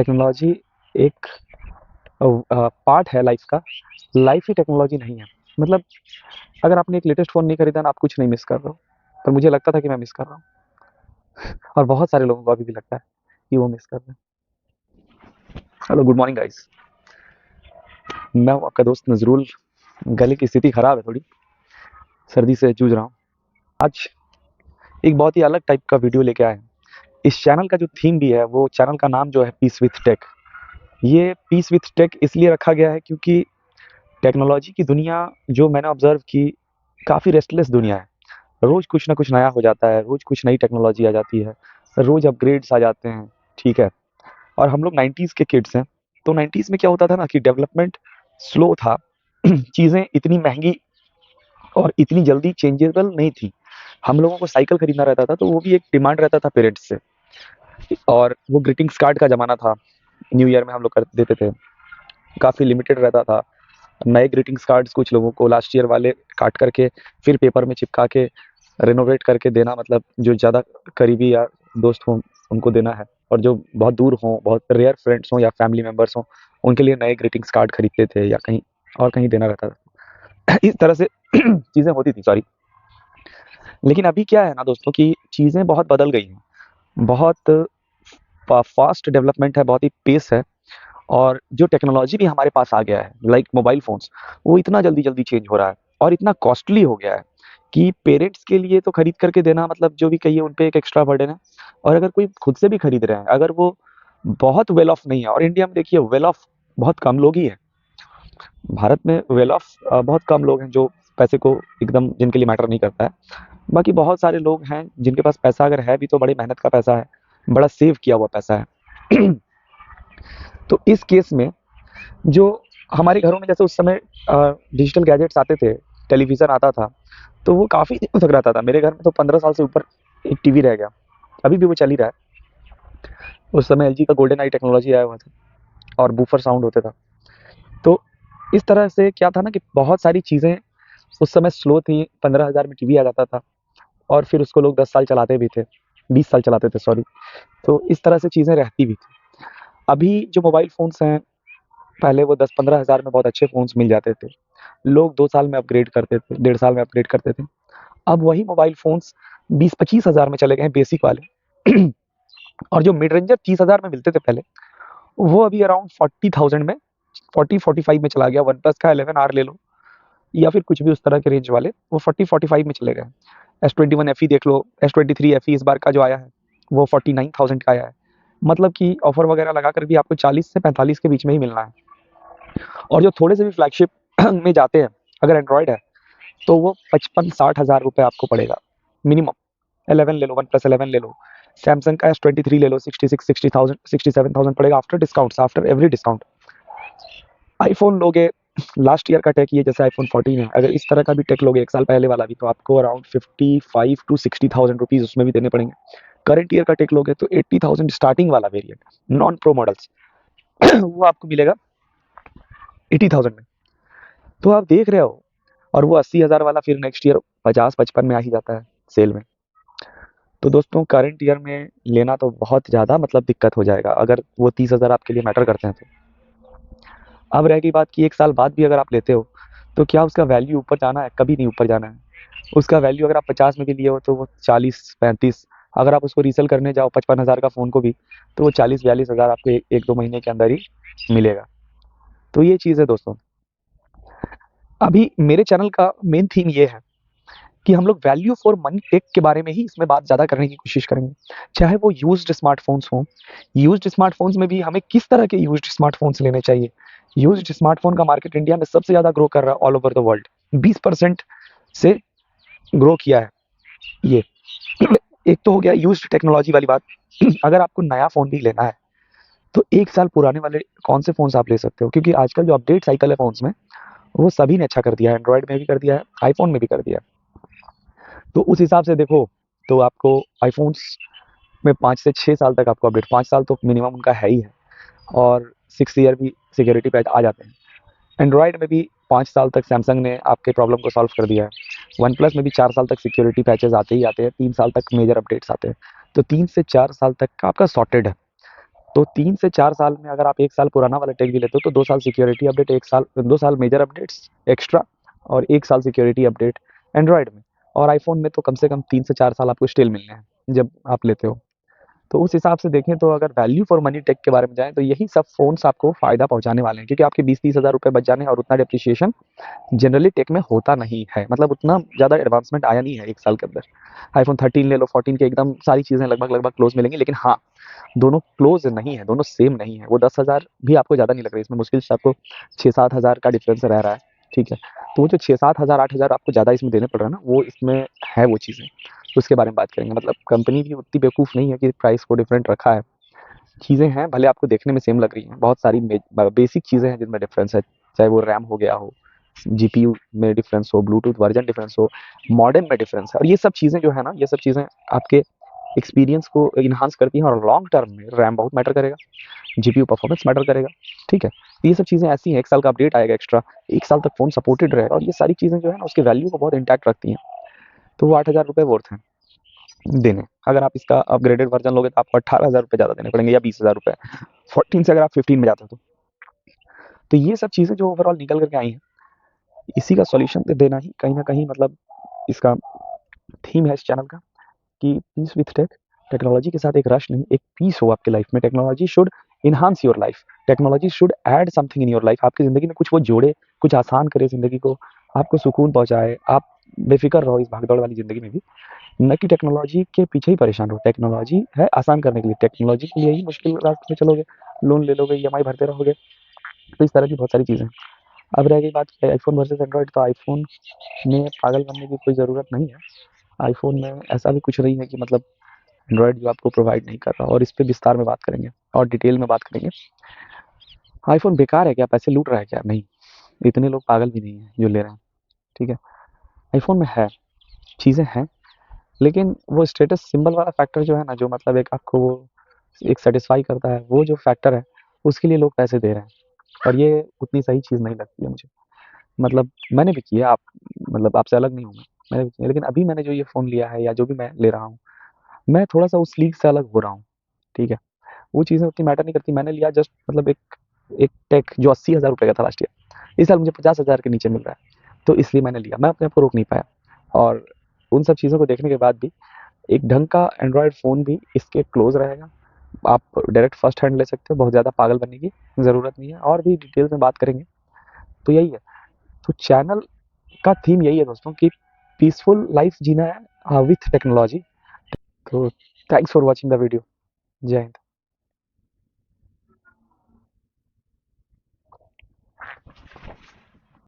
Technology एक part है life का। लाइफ ही टेक्नोलॉजी नहीं है। मतलब अगर आपने एक लेटेस्ट फ़ोन नहीं खरीदा ना, आप कुछ नहीं मिस कर रहे हो। पर मुझे लगता था कि मैं मिस कर रहा हूँ और बहुत सारे लोगों को अभी भी लगता है कि वो मिस कर रहे हैं। Hello, good morning guys. मैं हूँ आपका दोस्त नज़रुल। गले की स्थिति ख़राब है थोड़ी, सर्दी से जूझ रहा हूँ। आज एक बहुत ही अलग टाइप का वीडियो लेके आए हैं। इस चैनल का जो थीम भी है, वो चैनल का नाम जो है पीस विथ टेक। ये पीस विथ टेक इसलिए रखा गया है क्योंकि टेक्नोलॉजी की दुनिया जो मैंने ऑब्ज़र्व की, काफ़ी रेस्टलेस दुनिया है। रोज़ कुछ ना कुछ नया हो जाता है, रोज़ कुछ नई टेक्नोलॉजी आ जाती है, रोज़ अपग्रेड्स आ जाते हैं, ठीक है? और हम लोग 90s के किड्स हैं, तो 90s में क्या होता था ना कि डेवलपमेंट स्लो था। चीज़ें इतनी महँगी और इतनी जल्दी चेंजेबल नहीं थी। हम लोगों को साइकिल खरीदना रहता था, तो वो भी एक डिमांड रहता था पेरेंट्स से, और वो ग्रीटिंग्स कार्ड का ज़माना था। न्यू ईयर में हम लोग कर देते थे, काफ़ी लिमिटेड रहता था। नए ग्रीटिंग्स कार्ड्स कुछ लोगों को लास्ट ईयर वाले काट करके फिर पेपर में चिपका के रेनोवेट करके देना, मतलब जो ज़्यादा करीबी या दोस्त हों उनको देना है, और जो बहुत दूर हों, बहुत रेयर फ्रेंड्स हों या फैमिली मेंबर्स हों, उनके लिए नए ग्रीटिंग्स कार्ड खरीदते थे या कहीं और कहीं देना रहता था। इस तरह से चीज़ें होती थी, सॉरी। लेकिन अभी क्या है ना दोस्तों कि चीज़ें बहुत बदल गई हैं। बहुत फास्ट डेवलपमेंट है, बहुत ही पेस है, और जो टेक्नोलॉजी भी हमारे पास आ गया है, लाइक मोबाइल फ़ोन्स, वो इतना जल्दी-जल्दी चेंज हो रहा है और इतना कॉस्टली हो गया है कि पेरेंट्स के लिए तो खरीद करके देना, मतलब जो भी कहिए उन पे एक एक्स्ट्रा बर्डन है। और अगर कोई खुद से भी खरीद रहे हैं, अगर वो बहुत वेल ऑफ नहीं है, और इंडिया में देखिए वेल ऑफ बहुत कम लोग ही हैं। भारत में वेल ऑफ बहुत कम लोग हैं जो पैसे को एकदम, जिनके लिए मैटर नहीं करता है। बाकी बहुत सारे लोग हैं जिनके पास पैसा अगर है भी तो बड़ी मेहनत का पैसा है, बड़ा सेव किया हुआ पैसा है। तो इस केस में जो हमारे घरों में जैसे उस समय डिजिटल गैजेट्स आते थे, टेलीविज़न आता था, तो वो काफ़ी दिनों तक रहता था। मेरे घर में तो 15 साल से ऊपर एक टीवी रह गया। अभी भी वो चल ही रहा है। उस समय एलजी का गोल्डन आई टेक्नोलॉजी आया हुआ था और बूफर साउंड होता था। तो इस तरह से क्या था ना कि बहुत सारी चीज़ें उस समय स्लो थी। 15,000 में टीवी आ जाता था और फिर उसको लोग 10 साल चलाते भी थे, 20 साल चलाते थे, सॉरी। तो इस तरह से चीज़ें रहती भी थी। अभी जो मोबाइल फ़ोन्स हैं, पहले वो 10-15 हज़ार में बहुत अच्छे फ़ोन्स मिल जाते थे। लोग 2 साल में अपग्रेड करते थे, डेढ़ साल में अपग्रेड करते थे। अब वही मोबाइल फ़ोन्स 20-25 हज़ार में चले गए हैं, बेसिक वाले। और जो मिड रेंजर 30,000 में मिलते थे पहले, वो अभी अराउंड 40,000 में, 40-45 में चला गया। वन प्लस का 11 आर ले लो या फिर कुछ भी उस तरह के रेंज वाले, वो 40-45 में चले गए हैं। S21 FE देख लो, S23 FE इस बार का जो आया है, वो 49,000 का आया है। मतलब कि ऑफर वगैरह लगाकर भी आपको 40 से 45 के बीच में ही मिलना है। और जो थोड़े से भी फ्लैगशिप में जाते हैं, अगर एंड्रॉयड है, तो वो 55-60 हज़ार रुपये आपको पड़ेगा मिनिमम। 11 ले लो, वन प्लस 11 ले लो, सैमसंग का S23 ले लो, 66-60,000, 67,000 पड़ेगा after discounts, after every discount. IPhone लोगे, लास्ट ईयर का टेक ये जैसे आईफोन 14 है, अगर इस तरह का भी टेक लोगे एक साल पहले वाला भी, तो आपको अराउंड 55-60,000 रुपीज़ उसमें भी देने पड़ेंगे। करंट ईयर का टेक लोगे तो 80,000 स्टार्टिंग वाला वेरिएंट, नॉन प्रो मॉडल्स, वो आपको मिलेगा 80,000 में। तो आप देख रहे हो, और वो 80,000 वाला फिर नेक्स्ट ईयर 50-55 में आ ही जाता है सेल में। तो दोस्तों करंट ईयर में लेना तो बहुत ज़्यादा मतलब दिक्कत हो जाएगा, अगर वो 30,000 आपके लिए मैटर करते हैं तो। अब रह गई बात कि एक साल बाद भी अगर आप लेते हो, तो क्या उसका वैल्यू ऊपर जाना है? कभी नहीं ऊपर जाना है। उसका वैल्यू अगर आप 50 में भी लिए हो तो वो 40-35, अगर आप उसको रीसेल करने जाओ 55,000 का फ़ोन को भी, तो वो 40-42 हज़ार आपको 1-2 महीने के अंदर ही मिलेगा। तो ये चीज़ है दोस्तों। अभी मेरे चैनल का मेन थीम ये है कि हम लोग वैल्यू फॉर मनी टेक के बारे में ही इसमें बात ज़्यादा करने की कोशिश करेंगे। चाहे वो यूज्ड स्मार्टफ़ोन्स हों, यूज्ड स्मार्टफ़ोन्स में भी हमें किस तरह के यूज्ड स्मार्टफ़ोन्स लेने चाहिए। यूज्ड स्मार्टफ़ोन का मार्केट इंडिया में सबसे ज़्यादा ग्रो कर रहा है ऑल ओवर द वर्ल्ड। 20% से ग्रो किया है ये। एक तो हो गया यूज्ड टेक्नोलॉजी वाली बात। अगर आपको नया फ़ोन भी लेना है, तो 1 साल पुराने वाले कौन से फ़ोन्स आप ले सकते हो, क्योंकि आजकल जो अपडेट साइकिल है फ़ोन्स में, वो सभी ने अच्छा कर दिया है। एंड्रॉयड में भी कर दिया है, आईफ़ोन में भी कर दिया है। तो उस हिसाब से देखो, तो आपको आईफ़ोन्स में 5 से 6 साल तक आपको अपडेट, 5 साल तो मिनिमम उनका है ही है, और 6 ईयर भी सिक्योरिटी पैच आ जाते हैं। एंड्रॉयड में भी 5 साल तक सैमसंग ने आपके प्रॉब्लम को सॉल्व कर दिया है। वन प्लस में भी 4 साल तक सिक्योरिटी पैचेस आते ही आते हैं, 3 साल तक मेजर अपडेट्स आते हैं। तो 3 से 4 साल तक का आपका सॉर्टेड है। तो 3 से 4 साल में अगर आप 1 साल पुराना वाला टेक भी लेते हो तो 2 साल सिक्योरिटी अपडेट, 1 साल 2 साल मेजर अपडेट्स एक्स्ट्रा और 1 साल सिक्योरिटी अपडेट एंड्रॉयड में। और आईफ़ोन में तो कम से कम 3 से 4 साल आपको स्टिल मिलने हैं, जब आप लेते हो। तो उस हिसाब से देखें तो अगर वैल्यू फॉर मनी टेक के बारे में जाएँ तो यही सब फ़ोन्स आपको फ़ायदा पहुँचाने वाले हैं, क्योंकि आपके 20-30 हज़ार रुपए बच जाने और उतना डेप्रिसिएशन जनरली टेक में होता नहीं है। मतलब उतना ज़्यादा एडवांसमेंट आया नहीं है 1 साल के अंदर। आईफ़ोन 13 ले लो, 14 के एकदम सारी चीज़ें लगभग-लगभग क्लोज़ मिलेंगी, लेकिन हाँ, दोनों क्लोज़ नहीं है, दोनों सेम नहीं है। वो 10,000 भी आपको ज़्यादा नहीं लग रहा है, इसमें मुश्किल से आपको 6-7 हज़ार का डिफ़रेंस रह रहा है, ठीक है? तो वो जो 6-7 हज़ार, 8 हज़ार आपको ज़्यादा इसमें देने पड़ रहा है ना, वो इसमें है वो चीज़ें। तो उसके बारे में बात करेंगे। मतलब कंपनी भी उतनी बेवकूफ़ नहीं है कि प्राइस को डिफरेंट रखा है। चीज़ें हैं, भले आपको देखने में सेम लग रही हैं, बहुत सारी बेसिक चीज़ें हैं जिनमें डिफरेंस है, चाहे वो रैम हो गया हो, जीपीयू में डिफरेंस हो, ब्लूटूथ वर्जन डिफरेंस हो, मॉडेम में डिफरेंस है, और ये सब चीज़ें जो है ना, ये सब चीज़ें आपके एक्सपीरियंस को इन्हांस करती हैं, और लॉन्ग टर्म में रैम बहुत मैटर करेगा, जीपीयू परफॉर्मेंस मैटर करेगा, ठीक है? ये सब चीज़ें ऐसी हैं, 1 साल का अपडेट आएगा एक्स्ट्रा, 1 साल तक फ़ोन सपोर्टेड रहेगा, और ये सारी चीज़ें जो है ना, उसकी वैल्यू को बहुत इंटैक्ट रखती हैं। तो वो 8,000 रुपए वर्थ हैं देने। अगर आप इसका अपग्रेडेड वर्जन लोगे तो आपको 18,000 रुपए ज़्यादा देने पड़ेंगे, या 20,000 रुपए। 14 से अगर आप 15 में जाते हो तो ये सब चीज़ें जो ओवरऑल निकल करके आई हैं, इसी का सॉल्यूशन दे देना ही कहीं न कहीं, मतलब इसका थीम है इस चैनल का, कि पीस विथ टेक। टेक्नोलॉजी के साथ एक रश नहीं, एक पीस हो आपकी लाइफ में। Technology should enhance your life, technology should add something in your life. आपकी ज़िंदगी में कुछ वो जोड़े, कुछ आसान करे ज़िंदगी को, आपको सुकून पहुँचाए, आप बेफ़िक्र रहो इस भागदौड़ वाली ज़िंदगी में भी, न कि टेक्नोलॉजी के पीछे ही परेशान हो। टेक्नोलॉजी है आसान करने के लिए, टेक्नोलॉजी के लिए ही मुश्किल रास्ते में चलोगे, लोन ले लोगे, ईएमआई भरते रहोगे, तो इस तरह की बहुत सारी चीज़ें हैं। अब रह गई बात आईफ़ोन वर्सेस एंड्रॉयड, तो आईफ़ोन में पागल बनने की कोई ज़रूरत नहीं है। आईफ़ोन में ऐसा भी कुछ नहीं है कि मतलब एंड्रॉयड जो आपको प्रोवाइड नहीं कर रहा, और इस पे विस्तार में बात करेंगे और डिटेल में बात करेंगे। आईफ़ोन बेकार है क्या? पैसे लूट रहा है क्या? नहीं, इतने लोग पागल भी नहीं हैं जो ले रहे हैं, ठीक है? आईफ़ोन में है, चीज़ें हैं, लेकिन वो स्टेटस सिंबल वाला फैक्टर जो है ना, जो मतलब एक आपको वो एक सैटिस्फाई करता है, वो जो फैक्टर है, उसके लिए लोग पैसे दे रहे हैं, और ये उतनी सही चीज़ नहीं लगती है मुझे। मतलब मैंने भी किया, आप मतलब आपसे अलग नहीं हूँ मैं, मैंने भी किया, लेकिन अभी मैंने जो ये फ़ोन लिया है या जो भी मैं ले रहा हूँ, मैं थोड़ा-सा उस लीग से अलग हो रहा हूँ, ठीक है? वो चीज़ें उतनी मैटर नहीं करती। मैंने लिया जस्ट मतलब एक एक टेक जो 80,000 रुपए का था लास्ट ईयर। इस साल मुझे 50,000 के नीचे मिल रहा है, तो इसलिए मैंने लिया। मैं अपने आप को रोक नहीं पाया, और उन सब चीज़ों को देखने के बाद भी एक ढंग का एंड्रॉयड फ़ोन भी इसके क्लोज़ रहेगा। आप डायरेक्ट फर्स्ट हैंड ले सकते हो, बहुत ज़्यादा पागल बनने की ज़रूरत नहीं है, और भी डिटेल्स में बात करेंगे। तो यही है, तो चैनल का थीम यही है दोस्तों, कि पीसफुल लाइफ़ जीना है विथ टेक्नोलॉजी। तो thanks for watching the video. जय हिंद।